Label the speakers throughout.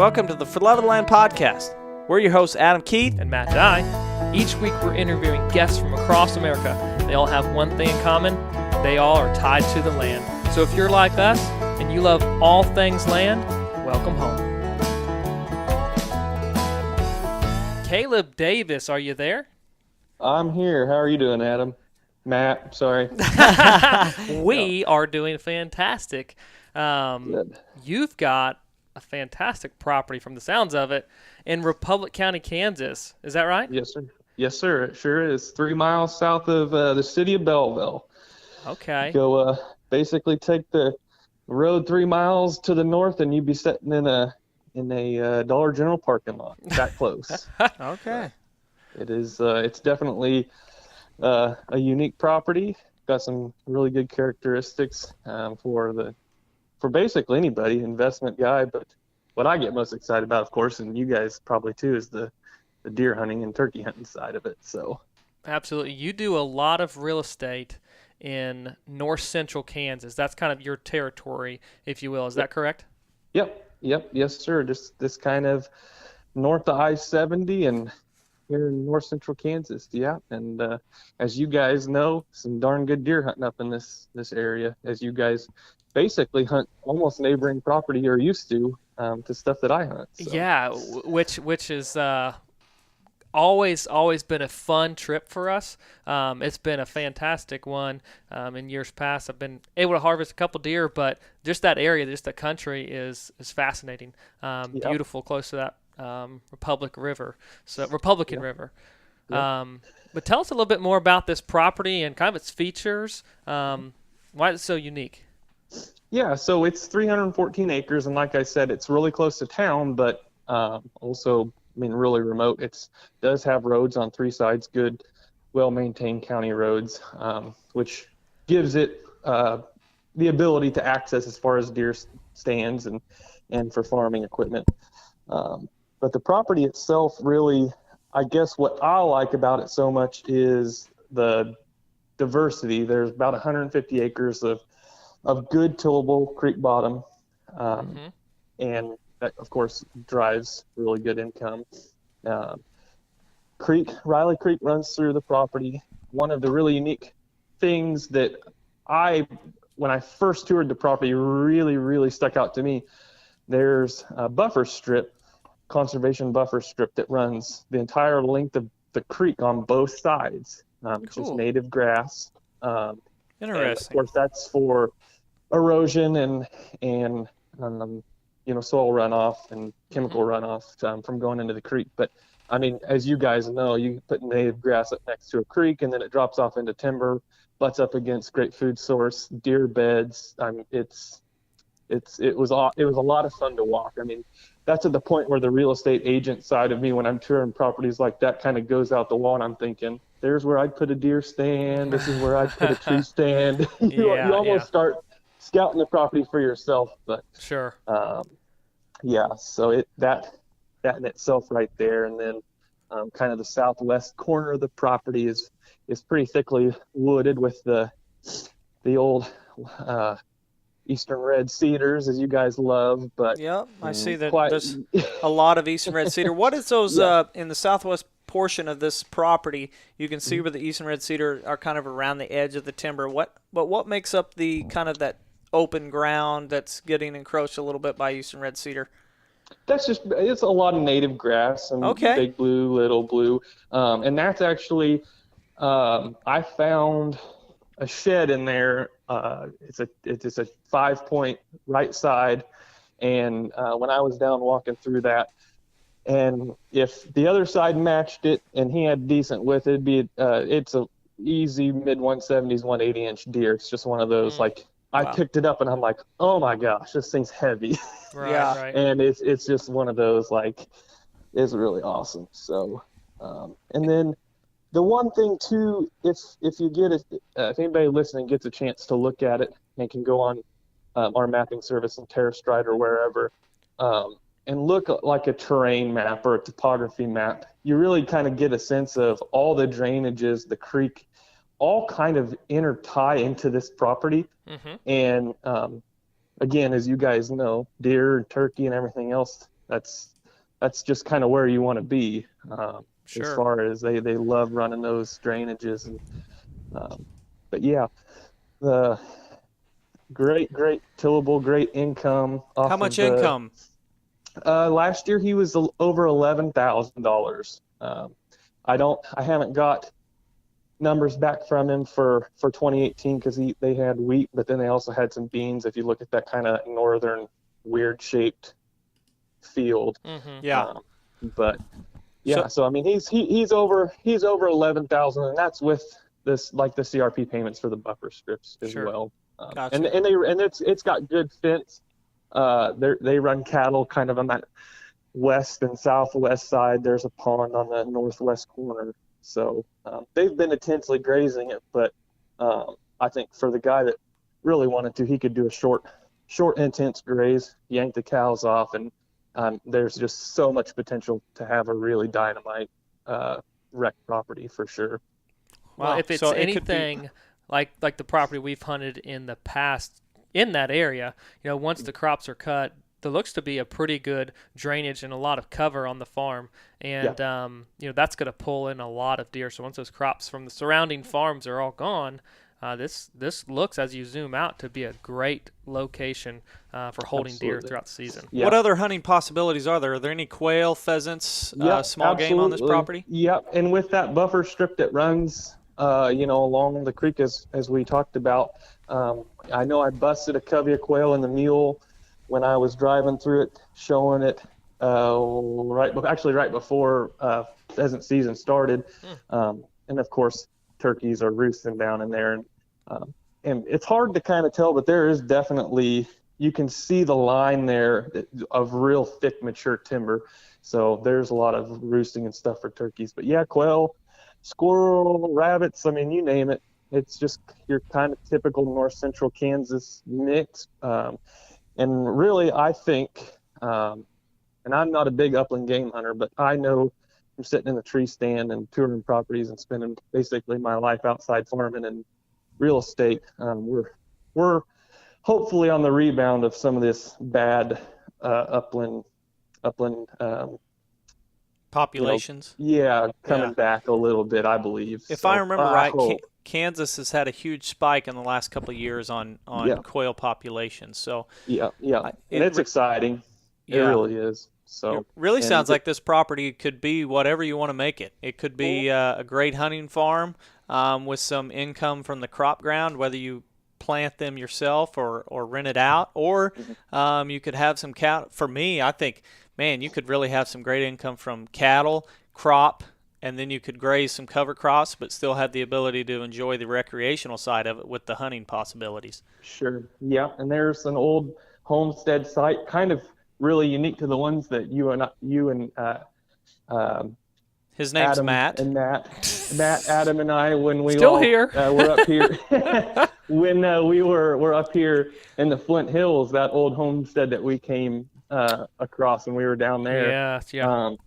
Speaker 1: Welcome to the For Love of the Land podcast. We're your hosts, Adam Keith
Speaker 2: and Matt Dye. Each week we're interviewing guests from across America. They all have one thing in common. They all are tied to the land. So if you're like us and you love all things land, welcome home. Caleb Davis, are you there?
Speaker 3: I'm here. How are you doing, Adam? Matt, sorry.
Speaker 2: We are doing fantastic.
Speaker 3: Good.
Speaker 2: You've got a fantastic property from the sounds of it in Republic County, Kansas. Is that right?
Speaker 3: Yes, sir. Yes, sir. It sure is. 3 miles south of the city of Belleville.
Speaker 2: Okay.
Speaker 3: Go basically take the road 3 miles to the north, and you'd be sitting in a Dollar General parking lot. That close.
Speaker 1: Okay.
Speaker 3: It is. It's definitely a unique property. Got some really good characteristics for basically anybody, investment guy. But what I get most excited about, of course, and you guys probably too, is the deer hunting and turkey hunting side of it. So
Speaker 2: absolutely. You do a lot of real estate in north central Kansas. That's kind of your territory, if you will. Is that correct?
Speaker 3: Yep. Yes, sir. Just this kind of north of I-70 and here in north central Kansas. Yeah. And as you guys know, some darn good deer hunting up in this area, as you guys basically hunt almost neighboring property or used to stuff that I hunt. So.
Speaker 2: Yeah, which is always been a fun trip for us. It's been a fantastic one. In years past, I've been able to harvest a couple deer, but just that area, just the country is fascinating. Yep. Beautiful, close to that Republican River. But tell us a little bit more about this property and kind of its features. Why is it so unique?
Speaker 3: Yeah, so it's 314 acres, and like I said, it's really close to town, but also, really remote. It does have roads on 3 sides, good, well-maintained county roads, which gives it the ability to access as far as deer stands and for farming equipment. But the property itself really, I guess what I like about it so much is the diversity. There's about 150 acres of good tillable creek bottom, and that, of course, drives really good income. Riley Creek runs through the property. One of the really unique things that when I first toured the property, really stuck out to me, there's a conservation buffer strip that runs the entire length of the creek on both sides. It's just native grass.
Speaker 1: Interesting.
Speaker 3: And of course, that's for erosion and soil runoff and chemical runoff from going into the creek. But as you guys know, you put native grass up next to a creek, and then it drops off into timber, butts up against great food source, deer beds. It was a lot of fun to walk. That's at the point where the real estate agent side of me, when I'm touring properties like that, kind of goes out the wall, and I'm thinking, there's where I'd put a deer stand. This is where I'd put a tree stand. You almost start scouting the property for yourself. But
Speaker 2: sure.
Speaker 3: So that in itself right there, and then kind of the southwest corner of the property is pretty thickly wooded with the old eastern red cedars, as you guys love. But
Speaker 1: yep, I see that there's a lot of eastern red cedar. What is those in the southwest portion of this property? You can see where the eastern red cedar are kind of around the edge of the timber. What makes up the kind of that open ground that's getting encroached a little bit by eastern red cedar?
Speaker 3: It's a lot of native grass and big blue, little blue, and that's actually I found a shed in there. It's a 5-point right side, and when I was down walking through that, and if the other side matched it and he had decent width, it'd be it's a easy mid 170s, 180-inch deer. It's just one of those I picked it up and I'm like, oh my gosh, this thing's heavy.
Speaker 2: Right.
Speaker 3: And it's just one of those, it's really awesome. So, and then the one thing too, if you get it, if anybody listening gets a chance to look at it and can go on our mapping service in TerraStride or wherever, and look like a terrain map or a topography map, you really kind of get a sense of all the drainages, the creek, all kind of intertie into this property. And again, as you guys know, deer and turkey and everything else that's just kind of where you want to be.
Speaker 2: Sure.
Speaker 3: As far as they love running those drainages, and but yeah, the great tillable, great income off
Speaker 1: How
Speaker 3: of
Speaker 1: much
Speaker 3: the,
Speaker 1: income?
Speaker 3: last year he was over $11,000. I haven't got numbers back from him for 2018 because they had wheat, but then they also had some beans. If you look at that kind of northern weird shaped field,
Speaker 1: Yeah.
Speaker 3: but yeah, so I mean he's over 11,000, and that's with this like the CRP payments for the buffer strips as
Speaker 2: Sure.
Speaker 3: well.
Speaker 1: Gotcha.
Speaker 3: And it's got good fence. They run cattle kind of on that west and southwest side. There's a pond on the northwest corner, so they've been intensely grazing it. But I think for the guy that really wanted to, he could do a short intense graze, yank the cows off, and there's just so much potential to have a really dynamite wreck property for sure.
Speaker 2: Well,
Speaker 1: Wow.
Speaker 2: if it's
Speaker 1: So it could be-
Speaker 2: anything like the property we've hunted in the past in that area, once the crops are cut, there looks to be a pretty good drainage and a lot of cover on the farm, and that's going to pull in a lot of deer. So once those crops from the surrounding farms are all gone, this looks, as you zoom out, to be a great location for holding deer
Speaker 3: Absolutely.
Speaker 2: throughout the season.
Speaker 3: Yeah.
Speaker 1: What other hunting possibilities are there? Are there any quail, pheasants,
Speaker 3: Yep,
Speaker 1: small game on this
Speaker 3: absolutely.
Speaker 1: property?
Speaker 3: Yep, and with that buffer strip that runs, along the creek as we talked about, I know I busted a covey of quail in the mule when I was driving through it, showing it right before pheasant season started, and of course turkeys are roosting down in there, and it's hard to kind of tell, but there is definitely, you can see the line there of real thick mature timber, so there's a lot of roosting and stuff for turkeys. But yeah, quail, squirrel, rabbits, I mean, you name it. It's just your kind of typical north central Kansas mix. And really, I think, and I'm not a big upland game hunter, but I know from sitting in the tree stand and touring properties and spending basically my life outside farming and real estate, we're hopefully on the rebound of some of this bad upland
Speaker 1: Populations.
Speaker 3: coming back a little bit, I believe.
Speaker 1: If
Speaker 3: So,
Speaker 1: I remember right,
Speaker 3: hope.
Speaker 1: Kansas has had a huge spike in the last couple of years on quail populations. So
Speaker 3: Yeah, and
Speaker 1: it
Speaker 3: it's exciting. It
Speaker 1: Yeah.
Speaker 3: really is. So
Speaker 1: it really
Speaker 3: and
Speaker 1: sounds like this property could be whatever you want to make it. It could be a great hunting farm with some income from the crop ground, whether you plant them yourself or rent it out, or you could have some cattle. For me, I think, man, you could really have some great income from cattle, crop, and then you could graze some cover crops, but still have the ability to enjoy the recreational side of it with the hunting possibilities.
Speaker 3: Sure. Yeah, and there's an old homestead site, kind of really unique to the ones that you and
Speaker 1: His name's
Speaker 3: Adam
Speaker 1: Matt.
Speaker 3: and Matt, Adam, and I, when we
Speaker 2: Still
Speaker 3: all
Speaker 2: here.
Speaker 3: were up here, when we were up here in the Flint Hills, that old homestead that we came across when we were down there.
Speaker 2: Yeah.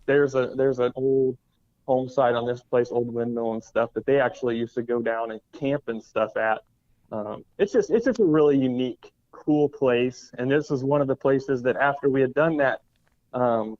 Speaker 3: There's an old home site on this place, old windmill and stuff, that they actually used to go down and camp and stuff at. It's just a really unique, cool place, and this was one of the places that after we had done that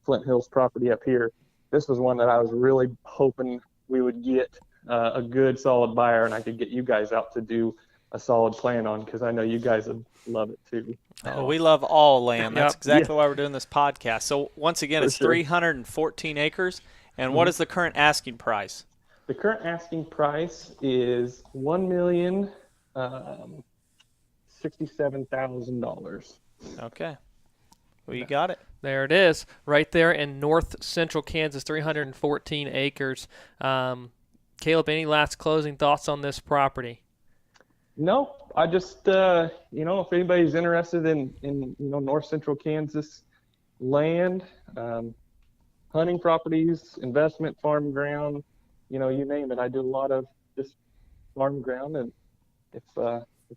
Speaker 3: Flint Hills property up here, this was one that I was really hoping we would get a good solid buyer, and I could get you guys out to do a solid plan on, because I know you guys would love it too.
Speaker 1: We love all land. That's
Speaker 2: Yep.
Speaker 1: exactly why we're doing this podcast. So once again,
Speaker 3: For
Speaker 1: it's
Speaker 3: sure.
Speaker 1: 314 acres. And what is the current asking price?
Speaker 3: The current asking price is $1,067,000.
Speaker 1: Okay. Well, you got it.
Speaker 2: There it is, right there in north central Kansas, 314 acres. Caleb, any last closing thoughts on this property?
Speaker 3: No, I just if anybody's interested in north central Kansas land, hunting properties, investment, farm ground, you name it. I do a lot of just farm ground, and if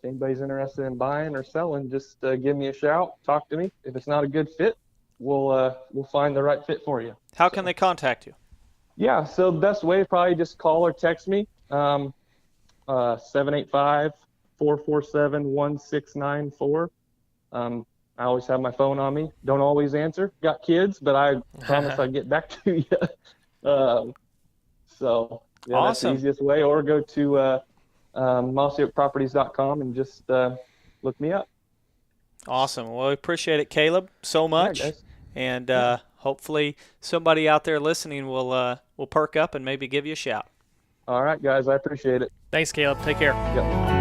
Speaker 3: anybody's interested in buying or selling, just give me a shout, talk to me. If it's not a good fit, we'll find the right fit for you.
Speaker 1: How can they contact you?
Speaker 3: Yeah, so the best way, probably just call or text me, 785-447-1694. I always have my phone on me. Don't always answer. Got kids, but I promise I'll get back to you. So yeah, that's the
Speaker 1: Awesome.
Speaker 3: easiest way. Or go to mossyoakproperties.com and just look me up.
Speaker 1: Awesome. Well, we appreciate it, Caleb, so much.
Speaker 3: Guys.
Speaker 1: And hopefully somebody out there listening will perk up and maybe give you a shout.
Speaker 3: All right, guys. I appreciate it.
Speaker 2: Thanks, Caleb. Take care.
Speaker 3: Yep.